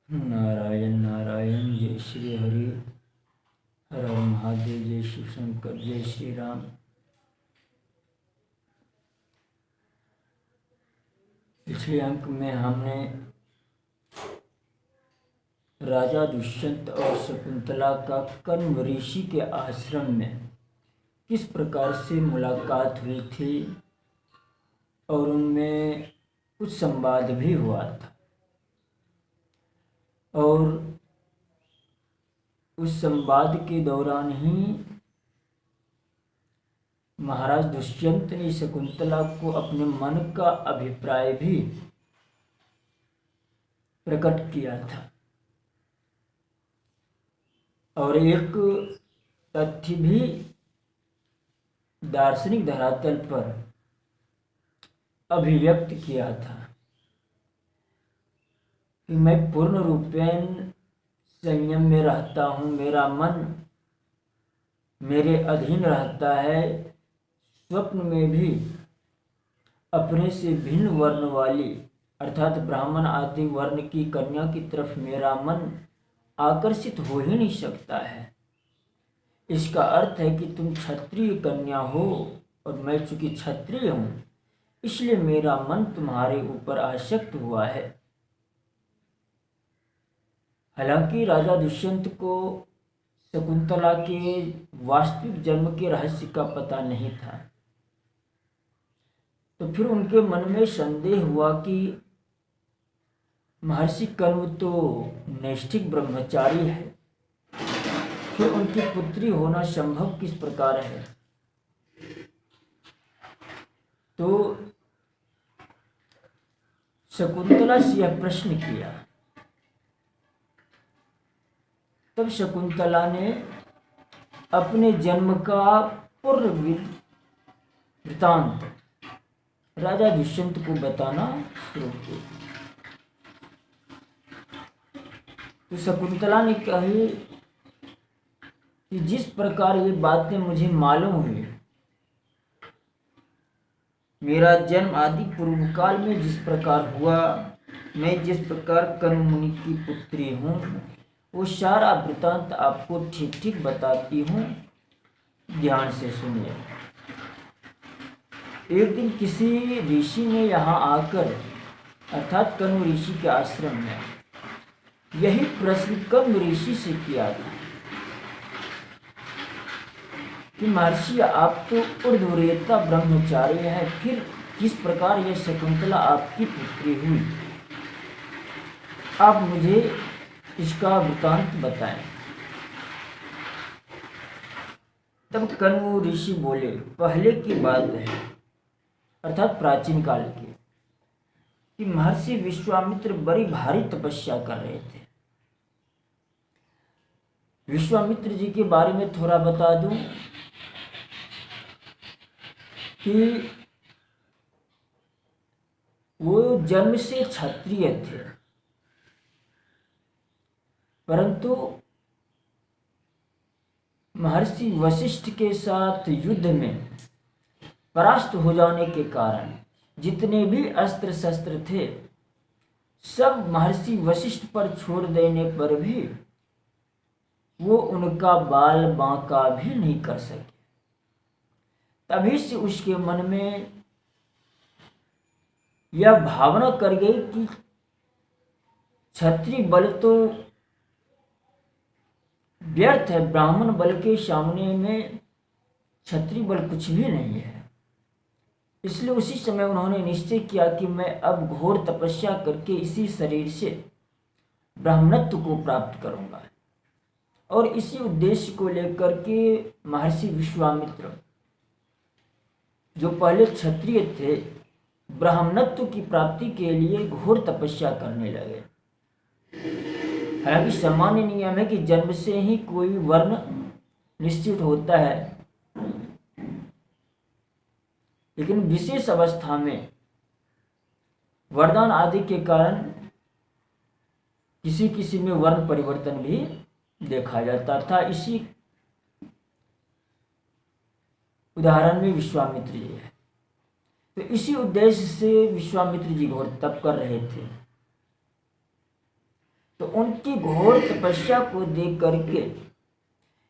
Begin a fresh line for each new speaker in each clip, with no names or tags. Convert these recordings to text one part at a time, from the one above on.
नारायण नारायण। जय श्री हरि। हर हर महादेव। जय शिव शंकर। जय श्री राम। पिछले अंक में हमने राजा दुष्यंत और शकुंतला का कण्व ऋषि के आश्रम में किस प्रकार से मुलाकात हुई थी और उनमें कुछ संवाद भी हुआ था, और उस संवाद के दौरान ही महाराज दुष्यंत ने शकुंतला को अपने मन का अभिप्राय भी प्रकट किया था। और एक तथ्य भी दार्शनिक धरातल पर अभिव्यक्त किया था कि मैं पूर्ण रूपेण संयम में रहता हूँ, मेरा मन मेरे अधीन रहता है। स्वप्न में भी अपने से भिन्न वर्ण वाली अर्थात ब्राह्मण आदि वर्ण की कन्या की तरफ मेरा मन आकर्षित हो ही नहीं सकता है। इसका अर्थ है कि तुम क्षत्रिय कन्या हो और मैं चूंकि क्षत्रिय हूँ इसलिए मेरा मन तुम्हारे ऊपर आसक्त हुआ है। हालांकि राजा दुष्यंत को शकुंतला के वास्तविक जन्म के रहस्य का पता नहीं था, तो फिर उनके मन में संदेह हुआ कि महर्षि कण्व तो नैष्ठिक ब्रह्मचारी है, फिर उनकी पुत्री होना संभव किस प्रकार है। तो शकुंतला से यह प्रश्न किया। तब शकुंतला ने अपने जन्म का पूर्ण वृतांत राजा दुष्यंत को बताना शुरू किया। तो शकुंतला ने कही कि जिस प्रकार ये बातें मुझे मालूम हुई, मेरा जन्म आदि पूर्व काल में जिस प्रकार हुआ, मैं जिस प्रकार कण्व मुनि की पुत्री हूँ, वो सारा वृतांत आपको ठीक ठीक बताती हूँ, ध्यान से सुनिए। एक दिन किसी ऋषि ने यहाँ आकर अर्थात कण्व ऋषि के आश्रम में यही प्रश्न कण्व ऋषि से किया था कि महर्षि आप तो ऊर्ध्वरेता ब्रह्मचारी है, फिर किस प्रकार यह शकुंतला आपकी पुत्री हुई, आप मुझे इसका वृतांत बताएं। तब कण्व ऋषि बोले, पहले की बात है अर्थात प्राचीन काल की, कि महर्षि विश्वामित्र बड़ी भारी तपस्या कर रहे थे। विश्वामित्र जी के बारे में थोड़ा बता दूं कि वो जन्म से क्षत्रिय थे, परंतु महर्षि वशिष्ठ के साथ युद्ध में परास्त हो जाने के कारण जितने भी अस्त्र शस्त्र थे सब महर्षि वशिष्ठ पर छोड़ देने पर भी वो उनका बाल बांका भी नहीं कर सके। तभी से उसके मन में यह भावना कर गई कि क्षत्रिय बल तो व्यर्थ है, ब्राह्मण बल के सामने में क्षत्रिय बल कुछ भी नहीं है। इसलिए उसी समय उन्होंने निश्चय किया कि मैं अब घोर तपस्या करके इसी शरीर से ब्राह्मणत्व को प्राप्त करूंगा। और इसी उद्देश्य को लेकर के महर्षि विश्वामित्र जो पहले क्षत्रिय थे ब्राह्मणत्व की प्राप्ति के लिए घोर तपस्या करने लगे। हालांकि सामान्य नियम है कि जन्म से ही कोई वर्ण निश्चित होता है, लेकिन विशेष अवस्था में वरदान आदि के कारण किसी किसी में वर्ण परिवर्तन भी देखा जाता था। इसी उदाहरण में विश्वामित्र जी है। तो इसी उद्देश्य से विश्वामित्र जी घोर तप कर रहे थे। तो उनकी घोर तपस्या को देख करके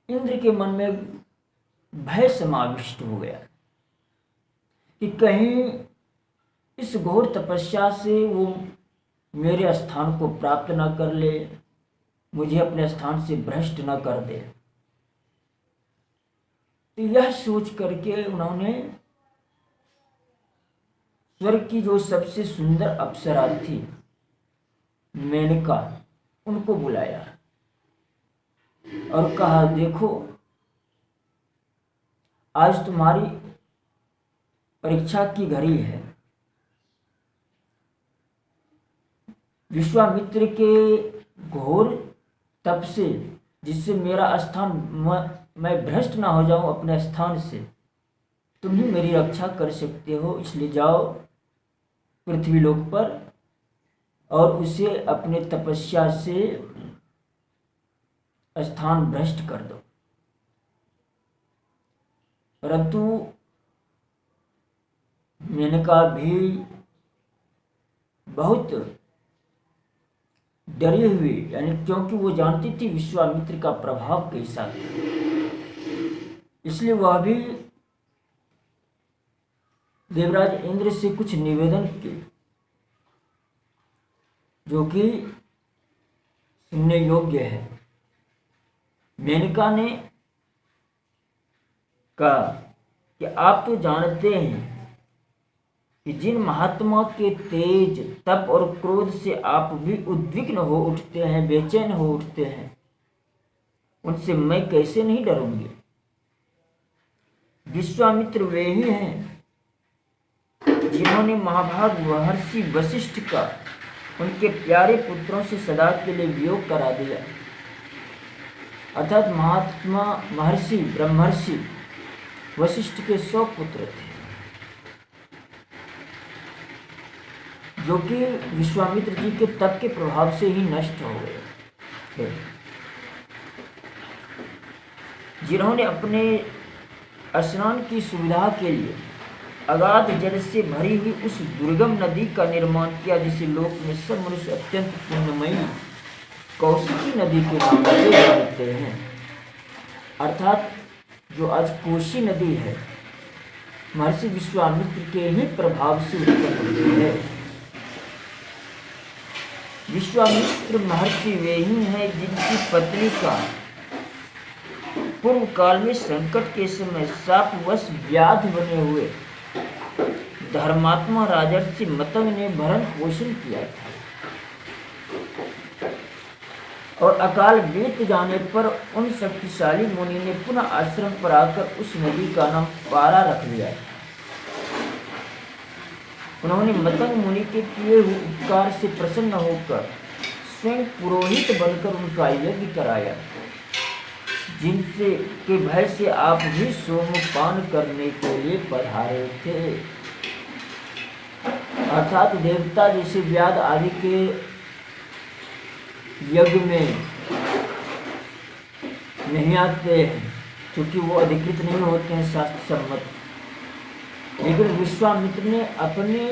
इंद्र के मन में भय समाविष्ट हो गया कि कहीं इस घोर तपस्या से वो मेरे स्थान को प्राप्त न कर ले, मुझे अपने स्थान से भ्रष्ट न कर दे। तो यह सोच करके उन्होंने स्वर्ग की जो सबसे सुंदर अप्सरा थी मेनका, उनको बुलाया और कहा, देखो आज तुम्हारी परीक्षा की घड़ी है। विश्वामित्र के घोर तप से, जिससे मेरा स्थान मैं भ्रष्ट ना हो जाऊं अपने स्थान से, तुम ही मेरी रक्षा कर सकते हो। इसलिए जाओ पृथ्वीलोक पर और उसे अपने तपस्या से स्थान भ्रष्ट कर दो। परंतु मेनका भी बहुत डरी हुई, यानी क्योंकि वो जानती थी विश्वामित्र का प्रभाव कैसा था, इसलिए वह भी देवराज इंद्र से कुछ निवेदन किए जो कि सुनने योग्य है। मेनका ने कहा कि आप तो जानते हैं कि जिन महात्मा के तेज, तप और क्रोध से आप भी उद्विग्न हो उठते हैं, बेचैन हो उठते हैं, उनसे मैं कैसे नहीं डरूंगी। विश्वामित्र वे ही हैं जिन्होंने महाभाग महर्षि वशिष्ठ का उनके प्यारे पुत्रों से सदा के लिए वियोग करा दिया। अर्थात महात्मा महर्षि ब्रह्मर्षि वशिष्ठ के 100 पुत्र थे, जो कि विश्वामित्र जी के तप के प्रभाव से ही नष्ट हो गए थे, जिन्होंने अपने स्नान की सुविधा के लिए अगाध जल से भरी हुई उस दुर्गम नदी का निर्माण किया, जिसे लोक में सब मनुष्य अत्यंत पुण्यमयी कौशिकी नदी के नाम से जानते हैं। अर्थात जो आज कोशी नदी है, महर्षि विश्वामित्र के ही प्रभाव से उत्पन्न हुई है। विश्वामित्र महर्षि वे ही हैं जिनकी पत्नी का पूर्व काल में संकट के समय शापवश व्याध बने हुए धर्मात्मा राजर्षि मतंग ने भरण पोषण किया था, और अकाल बीत जाने पर उन शक्तिशाली मुनि ने पुनः आश्रम पर आकर उस नदी का नाम पारा रख लिया था। उन्होंने मतंग मुनि के किए हुए उपकार से प्रसन्न होकर स्वयं पुरोहित बनकर उनका यज्ञ कराया, जिनसे के भय से आप भी सोमपान करने के लिए पधारे थे। अर्थात देवता जैसे व्याध आदि के यज्ञ में नहीं आते हैं, क्योंकि वो अधिकृत नहीं होते हैं शास्त्र सम्मत। लेकिन विश्वामित्र ने अपने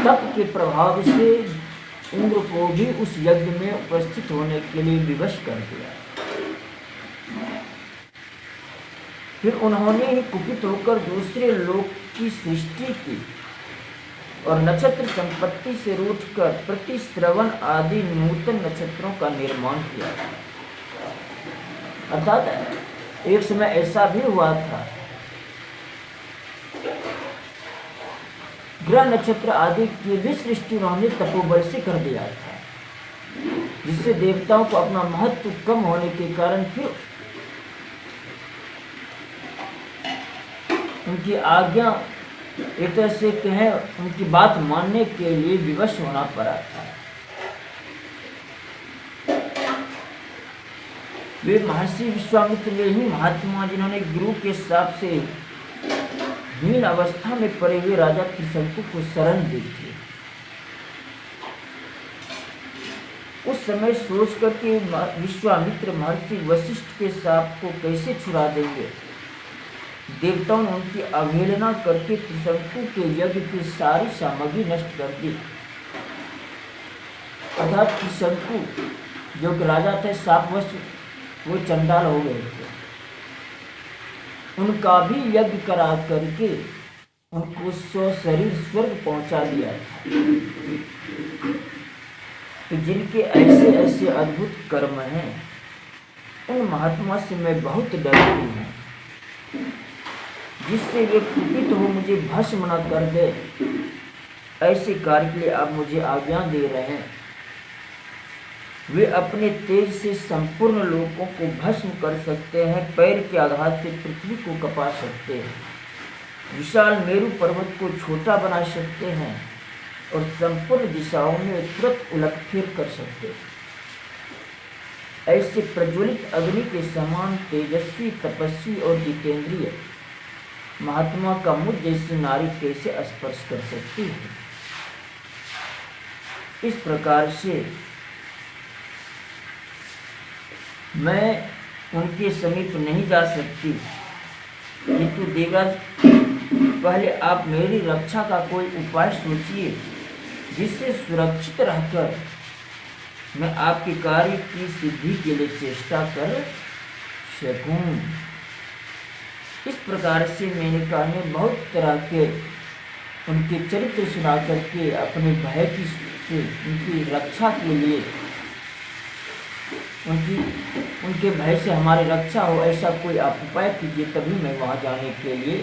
तप के प्रभाव से इंद्र को भी उस यज्ञ में उपस्थित होने के लिए विवश कर दिया। फिर उन्होंने ही कुपित होकर दूसरे लोक की सृष्टि की और नक्षत्र संपत्ति से रूठकर प्रतिश्रवण आदि नूतन नक्षत्रों का निर्माण किया। अर्थात एक समय ऐसा भी हुआ था, ग्रह नक्षत्र आदि की भी सृष्टि उन्होंने तपोबल से कर दिया था, जिससे देवताओं को अपना महत्व कम होने के कारण फिर उनकी आज्ञा, एक तरह से कहें उनकी बात मानने के लिए विवश होना पड़ा था। वे महर्षि विश्वामित्र वे ही महात्मा जिन्होंने गुरु के शाप से हीन अवस्था में पड़े हुए राजा त्रिशंकु को शरण दी थी। उस समय सोच कर के विश्वामित्र महर्षि वशिष्ठ के शाप को कैसे छुड़ा देंगे, देवताओं ने उनकी अवहेलना करके त्रिशंकु के यज्ञ की सारी सामग्री नष्ट कर दी। अर्थात त्रिशंकु जो कि राजा थे शापवश वो चंडाल हो गए थे, उनका भी यज्ञ करा करके उनको शरीर स्वर्ग पहुंचा दिया था। तो जिनके ऐसे ऐसे अद्भुत कर्म हैं, उन महात्मा से मैं बहुत डरती हूँ, जिससे वे कुपित हो मुझे भस्म न कर दे। ऐसे कार्य के लिए आप मुझे आज्ञा दे रहे हैं। वे अपने तेज से संपूर्ण लोगों को भस्म कर सकते हैं, पैर के आघात से पृथ्वी को कपा सकते हैं, विशाल मेरु पर्वत को छोटा बना सकते हैं और संपूर्ण दिशाओं में तुरंत उलटफेर कर सकते हैं। ऐसे प्रज्वलित अग्नि के समान तेजस्वी, तपस्वी और जितेंद्रिय महात्मा का मुझ जैसी नारी कैसे स्पर्श कर सकती है। इस प्रकार से मैं उनके समीप नहीं जा सकती, किंतु देवराज पहले आप मेरी रक्षा का कोई उपाय सोचिए, जिससे सुरक्षित रहकर मैं आपके कार्य की सिद्धि के लिए चेष्टा कर सकूं। इस प्रकार से मेनका ने बहुत तरह के उनके चरित्र सुना करके अपने भय की से उनकी रक्षा के लिए, उनके भय से हमारी रक्षा हो, ऐसा कोई आप उपाय कीजिए, तभी मैं वहाँ जाने के लिए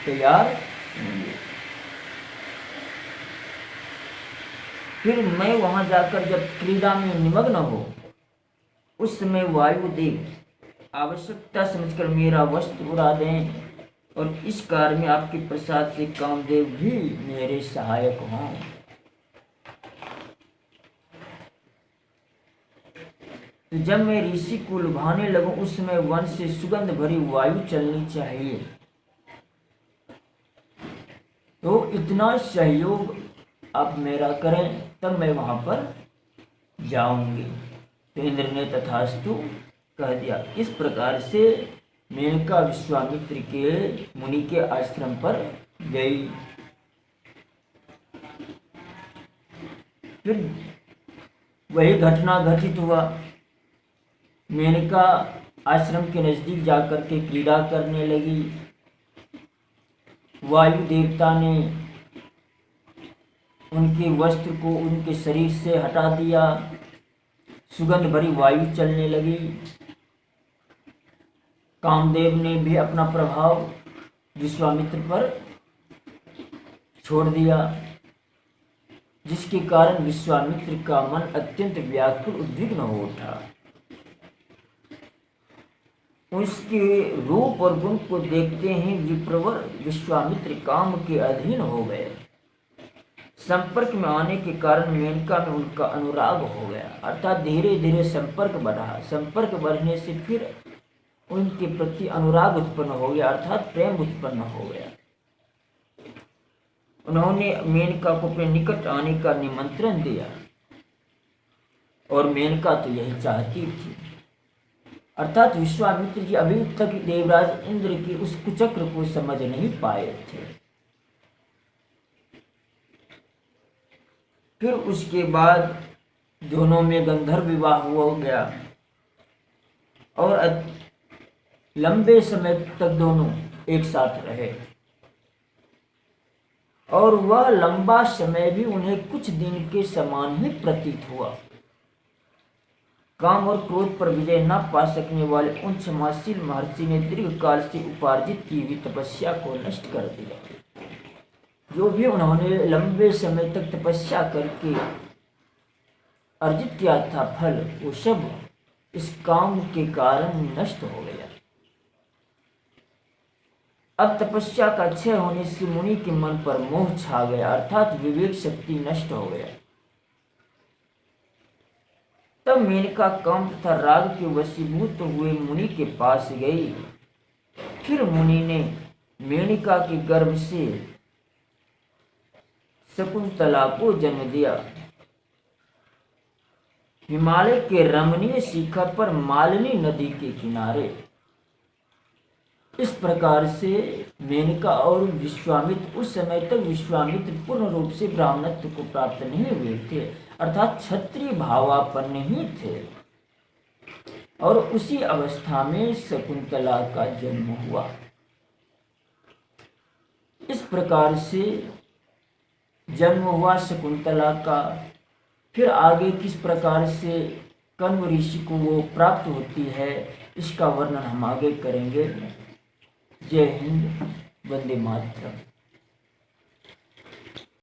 तैयार हूँ। फिर मैं वहाँ जाकर जब क्रीड़ा में निमग्न हो, उस समय वायुदेव आवश्यकता समझकर मेरा वस्त्र उड़ा दें, और इस कार्य में आपके प्रसाद से कामदेव भी मेरे सहायक हों। तो जब मैं ऋषि को लुभाने लगूं, उस समय वन से सुगंध भरी वायु चलनी चाहिए। तो इतना सहयोग आप मेरा करें, तब मैं वहां पर जाऊंगी। तो इंद्र ने तथास्तु कह दिया। इस प्रकार से मेनका विश्वामित्र के मुनि के आश्रम पर गई। फिर वही घटना घटित हुआ। मेनका आश्रम के नजदीक जाकर के क्रीड़ा करने लगी। वायु देवता ने उनके वस्त्र को उनके शरीर से हटा दिया, सुगंध भरी वायु चलने लगी। कामदेव ने भी अपना प्रभाव विश्वामित्र पर छोड़ दिया, जिसके कारण विश्वामित्र का मन अत्यंत व्याकुल उद्विग्न हो उठा। उसके रूप और गुण को देखते ही विप्रवर विश्वामित्र काम के अधीन हो गए। संपर्क में आने के कारण मेनका में उनका अनुराग हो गया, अर्थात धीरे धीरे संपर्क बढ़ा। संपर्क बढ़ने से फिर उनके प्रति अनुराग उत्पन्न हो गया, अर्थात प्रेम उत्पन्न हो गया। उन्होंने मेनका को अपने निकट आने का निमंत्रण दिया, और मेनका तो यही चाहती थी। अर्थात विश्वामित्र जी अभी तक देवराज इंद्र की उस कुचक्र को समझ नहीं पाए थे। फिर उसके बाद दोनों में गंधर्व विवाह हो गया, और लंबे समय तक दोनों एक साथ रहे, और वह लंबा समय भी उन्हें कुछ दिन के समान ही प्रतीत हुआ। काम और क्रोध पर विजय न पा सकने वाले उन क्षमाशील महर्षि ने दीर्घ काल से उपार्जित की हुई तपस्या को नष्ट कर दिया। जो भी उन्होंने लंबे समय तक तपस्या करके अर्जित किया था फल, वो सब इस काम के कारण नष्ट हो गया। अब तपस्या का क्षय होने से मुनि के मन पर मोह छा गया, अर्थात विवेक शक्ति नष्ट हो गया। तब मेनका काम तथा राग के वशीभूत हुए मुनि के पास गई। फिर मुनि ने मेनका के गर्भ से शकुंतला को जन्म दिया। हिमालय के रमणीय शिखर पर मालिनी नदी के किनारे। इस प्रकार से मेनका और विश्वामित्र, उस समय तक विश्वामित्र पूर्ण रूप से ब्राह्मणत्व को प्राप्त नहीं हुए थे, अर्थात क्षत्रिय भावापन्न ही थे। और उसी अवस्था में शकुंतला का जन्म हुआ। इस प्रकार से जन्म हुआ शकुंतला का। फिर आगे किस प्रकार से कण्व ऋषि को वो प्राप्त होती है, इसका वर्णन हम आगे करेंगे। जय हिंद, वंदे मातरम।